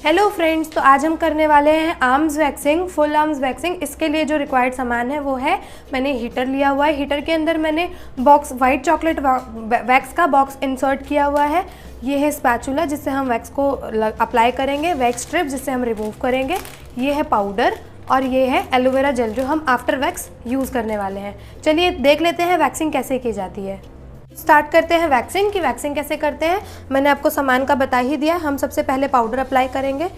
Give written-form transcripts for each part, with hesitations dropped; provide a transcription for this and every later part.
Hello friends, तो आज हम करने वाले हैं arms waxing, full arms waxing. इसके लिए जो रिक्वायर्ड सामान है वो है, मैंने हीटर लिया हुआ है। हीटर के अंदर मैंने बॉक्स वाइट चॉकलेट वैक्स का बॉक्स इंसर्ट किया हुआ है। ये है स्पैचुला जिससे हम वैक्स को अप्लाई करेंगे, वैक्स स्ट्रिप जिससे हम रिमूव करेंगे, ये है पाउडर और ये है एलोवेरा जेल जो हम आफ्टर वैक्स यूज़ करने वाले हैं। चलिए देख लेते हैं वैक्सिंग कैसे की जाती है। स्टार्ट करते हैं वैक्सिंग की वैक्सिंग कैसे करते हैं। मैंने आपको सामान का बता ही दिया। हम सबसे पहले पाउडर अप्लाई करेंगे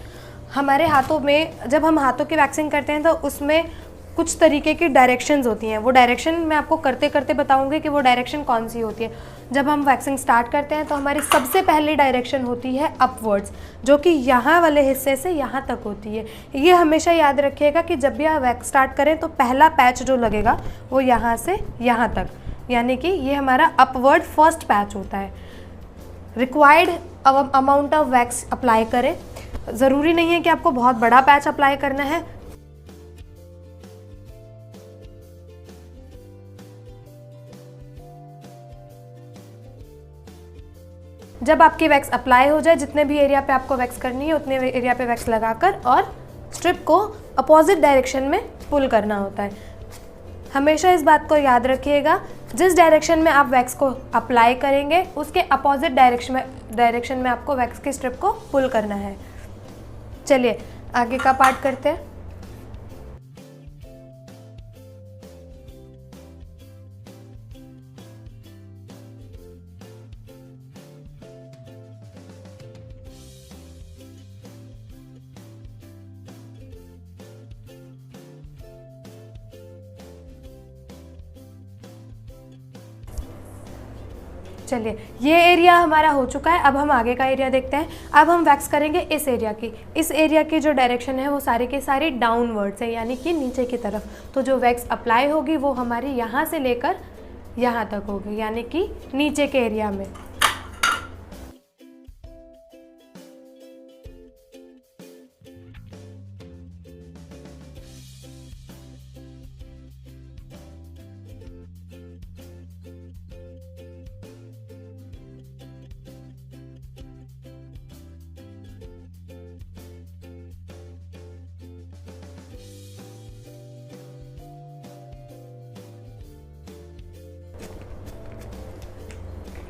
हमारे हाथों में। जब हम हाथों की वैक्सिंग करते हैं तो उसमें कुछ तरीके की डायरेक्शंस होती हैं। वो डायरेक्शन मैं आपको करते करते बताऊंगी कि वो डायरेक्शन कौन सी होती है। जब हम वैक्सिंग स्टार्ट करते हैं तो हमारी सबसे पहली डायरेक्शन होती है अपवर्ड्स, जो कि यहाँ वाले हिस्से से यहाँ तक होती है। ये हमेशा याद रखिएगा कि जब भी आप वैक्स स्टार्ट करें तो पहला पैच जो लगेगा वो यहाँ से यहाँ तक, यानी कि ये हमारा अपवर्ड फर्स्ट पैच होता है। Required amount of wax apply करें। ज़रूरी नहीं है कि आपको बहुत बड़ा पैच अप्लाई करना है। जब आपकी वैक्स अप्लाई हो जाए, जितने भी एरिया पे आपको वैक्स करनी है उतने एरिया पे वैक्स लगाकर और स्ट्रिप को अपोजिट डायरेक्शन में पुल करना होता है। हमेशा इस बात को याद रखिएगा, जिस डायरेक्शन में आप वैक्स को अप्लाई करेंगे उसके अपोजिट डायरेक्शन में आपको वैक्स की स्ट्रिप को पुल करना है। चलिए आगे का पार्ट करते हैं। चलिए ये एरिया हमारा हो चुका है। अब हम आगे का एरिया देखते हैं। अब हम वैक्स करेंगे इस एरिया की। इस एरिया की जो डायरेक्शन है वो सारी की सारी डाउनवर्ड्स है, यानी कि नीचे की तरफ। तो जो वैक्स अप्लाई होगी वो हमारी यहाँ से लेकर यहाँ तक होगी, यानी कि नीचे के एरिया में।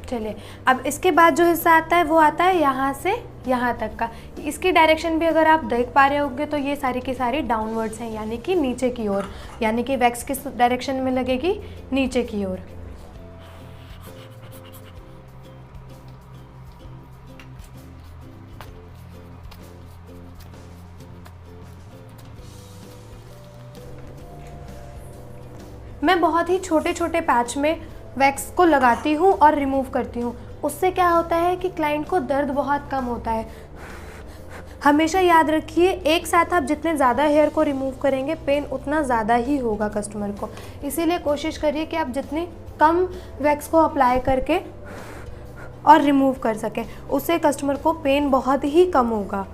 चलिए अब इसके बाद जो हिस्सा आता है वो आता है यहाँ से यहाँ तक का। इसकी डायरेक्शन भी अगर आप देख पा रहे होंगे तो ये सारी की सारी डाउनवर्ड्स हैं, यानी कि नीचे की ओर। यानी कि वैक्स किस डायरेक्शन में लगेगी? नीचे की ओर। मैं बहुत ही छोटे छोटे पैच में वैक्स को लगाती हूँ और रिमूव करती हूँ। उससे क्या होता है कि क्लाइंट को दर्द बहुत कम होता है। हमेशा याद रखिए, एक साथ आप जितने ज़्यादा हेयर को रिमूव करेंगे पेन उतना ज़्यादा ही होगा कस्टमर को। इसीलिए कोशिश करिए कि आप जितनी कम वैक्स को अप्लाई करके और रिमूव कर सकें, उससे कस्टमर को पेन बहुत ही कम होगा।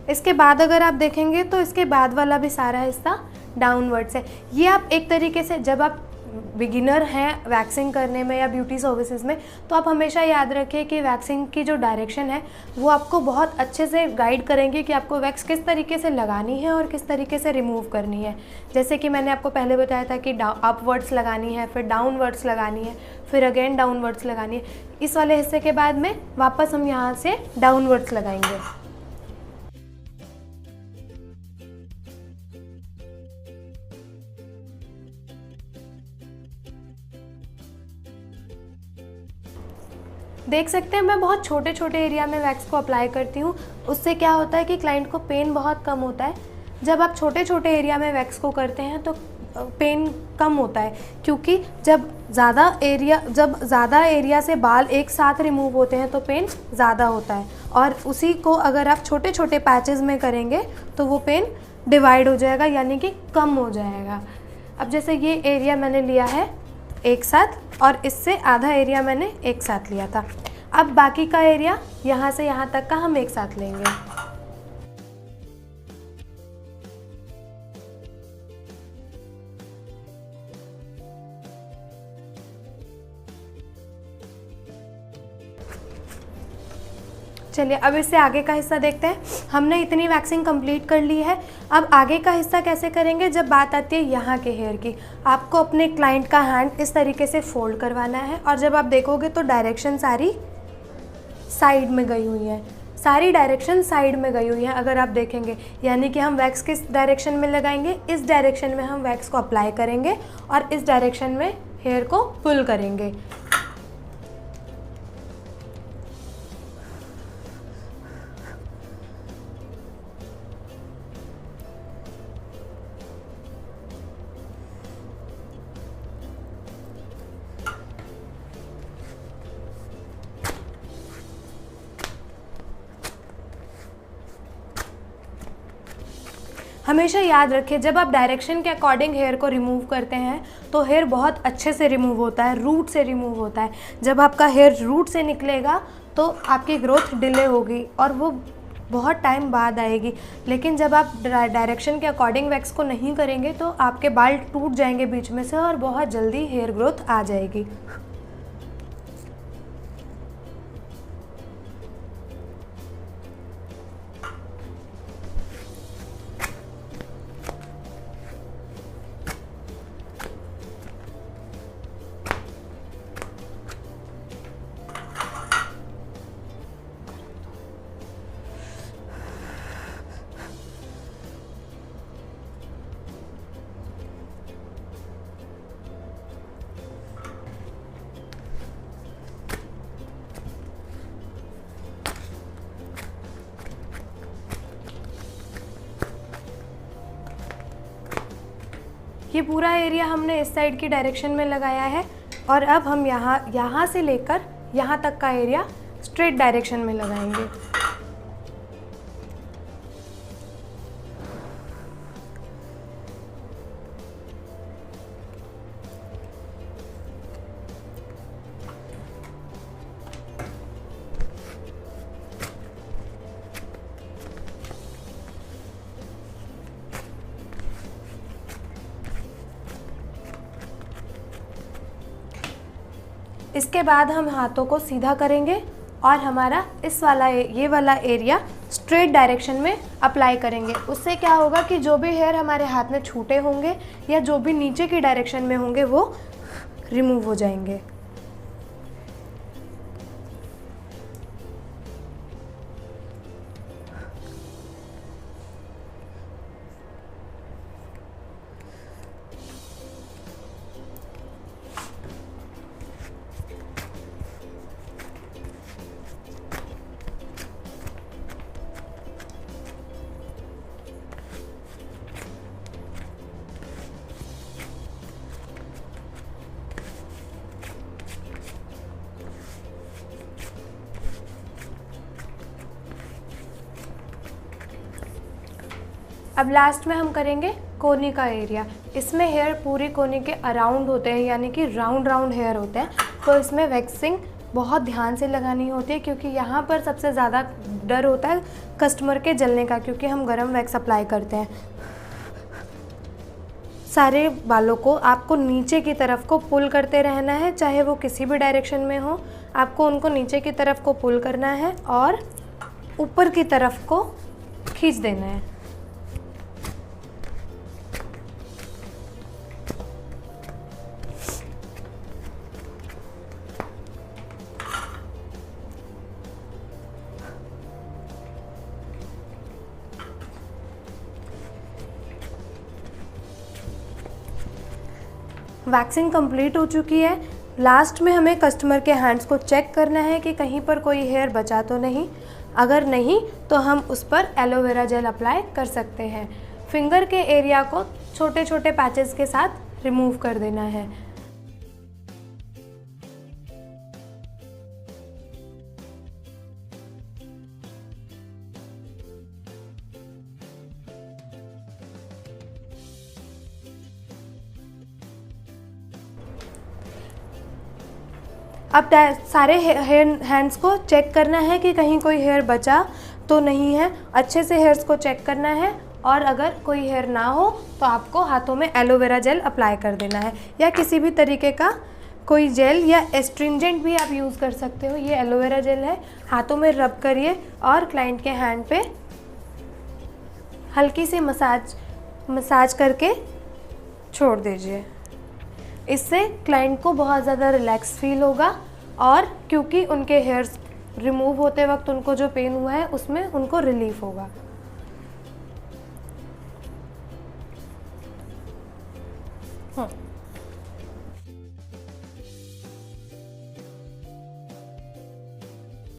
इसके बाद अगर आप देखेंगे तो इसके बाद वाला भी सारा हिस्सा डाउनवर्ड्स है। ये आप एक तरीके से, जब आप बिगिनर हैं वैक्सिंग करने में या ब्यूटी सर्विसेज में, तो आप हमेशा याद रखिए कि वैक्सिंग की जो डायरेक्शन है वो आपको बहुत अच्छे से गाइड करेंगे कि आपको वैक्स किस तरीके से लगानी है और किस तरीके से रिमूव करनी है। जैसे कि मैंने आपको पहले बताया था कि अपवर्ड्स लगानी है, फिर डाउनवर्ड्स लगानी है, फिर अगेन डाउनवर्ड्स लगानी है। इस वाले हिस्से के बाद में वापस हम यहाँ से डाउनवर्ड्स लगाएंगे। देख सकते हैं मैं बहुत छोटे छोटे एरिया में वैक्स को अप्लाई करती हूँ। उससे क्या होता है कि क्लाइंट को पेन बहुत कम होता है। जब आप छोटे छोटे एरिया में वैक्स को करते हैं तो पेन कम होता है, क्योंकि जब ज़्यादा एरिया से बाल एक साथ रिमूव होते हैं तो पेन ज़्यादा होता है। और उसी को अगर आप छोटे छोटे पैचेस में करेंगे तो वो पेन डिवाइड हो जाएगा, यानी कि कम हो जाएगा। अब जैसे ये एरिया मैंने लिया है एक साथ और इससे आधा एरिया मैंने एक साथ लिया था। अब बाकी का एरिया यहाँ से यहाँ तक का हम एक साथ लेंगे। चलिए अब इससे आगे का हिस्सा देखते हैं। हमने इतनी वैक्सिंग कंप्लीट कर ली है। अब आगे का हिस्सा कैसे करेंगे, जब बात आती है यहाँ के हेयर की, आपको अपने क्लाइंट का हैंड इस तरीके से फोल्ड करवाना है और जब आप देखोगे तो डायरेक्शन सारी साइड में गई हुई है, सारी डायरेक्शन साइड में गई हुई है अगर आप देखेंगे, यानी कि हम वैक्स किस डायरेक्शन में लगाएंगे, इस डायरेक्शन में हम वैक्स को अप्लाई करेंगे और इस डायरेक्शन में हेयर को पुल करेंगे। हमेशा याद रखें जब आप डायरेक्शन के अकॉर्डिंग हेयर को रिमूव करते हैं तो हेयर बहुत अच्छे से रिमूव होता है, रूट से रिमूव होता है। जब आपका हेयर रूट से निकलेगा तो आपकी ग्रोथ डिले होगी और वो बहुत टाइम बाद आएगी, लेकिन जब आप डायरेक्शन के अकॉर्डिंग वैक्स को नहीं करेंगे तो आपके बाल टूट जाएंगे बीच में से और बहुत जल्दी हेयर ग्रोथ आ जाएगी। ये पूरा एरिया हमने इस साइड की डायरेक्शन में लगाया है और अब हम यहाँ से लेकर यहाँ तक का एरिया स्ट्रेट डायरेक्शन में लगाएंगे। इसके बाद हम हाथों को सीधा करेंगे और हमारा ये वाला एरिया स्ट्रेट डायरेक्शन में अप्लाई करेंगे। उससे क्या होगा कि जो भी हेयर हमारे हाथ में छूटे होंगे या जो भी नीचे की डायरेक्शन में होंगे वो रिमूव हो जाएंगे। अब लास्ट में हम करेंगे कोनी का एरिया। इसमें हेयर पूरी कोनी के अराउंड होते हैं, यानी कि राउंड राउंड हेयर होते हैं, तो इसमें वैक्सिंग बहुत ध्यान से लगानी होती है क्योंकि यहाँ पर सबसे ज़्यादा डर होता है कस्टमर के जलने का, क्योंकि हम गरम वैक्स अप्लाई करते हैं। सारे बालों को आपको नीचे की तरफ को पुल करते रहना है, चाहे वो किसी भी डायरेक्शन में हो, आपको उनको नीचे की तरफ को पुल करना है और ऊपर की तरफ को खींच देना है। वैक्सिंग कंप्लीट हो चुकी है। लास्ट में हमें कस्टमर के हैंड्स को चेक करना है कि कहीं पर कोई हेयर बचा तो नहीं। अगर नहीं तो हम उस पर एलोवेरा जेल अप्लाई कर सकते हैं। फिंगर के एरिया को छोटे छोटे पैचेस के साथ रिमूव कर देना है। अब सारे हैंड्स को चेक करना है कि कहीं कोई हेयर बचा तो नहीं है, अच्छे से हेयर्स को चेक करना है। और अगर कोई हेयर ना हो तो आपको हाथों में एलोवेरा जेल अप्लाई कर देना है, या किसी भी तरीके का कोई जेल या एस्ट्रिंजेंट भी आप यूज़ कर सकते हो। ये एलोवेरा जेल है, हाथों में रब करिए और क्लाइंट के हैंड पे हल्की सी मसाज करके छोड़ दीजिए। इससे क्लाइंट को बहुत ज़्यादा रिलैक्स फील होगा, और क्योंकि उनके हेयर्स रिमूव होते वक्त उनको जो पेन हुआ है उसमें उनको रिलीफ होगा।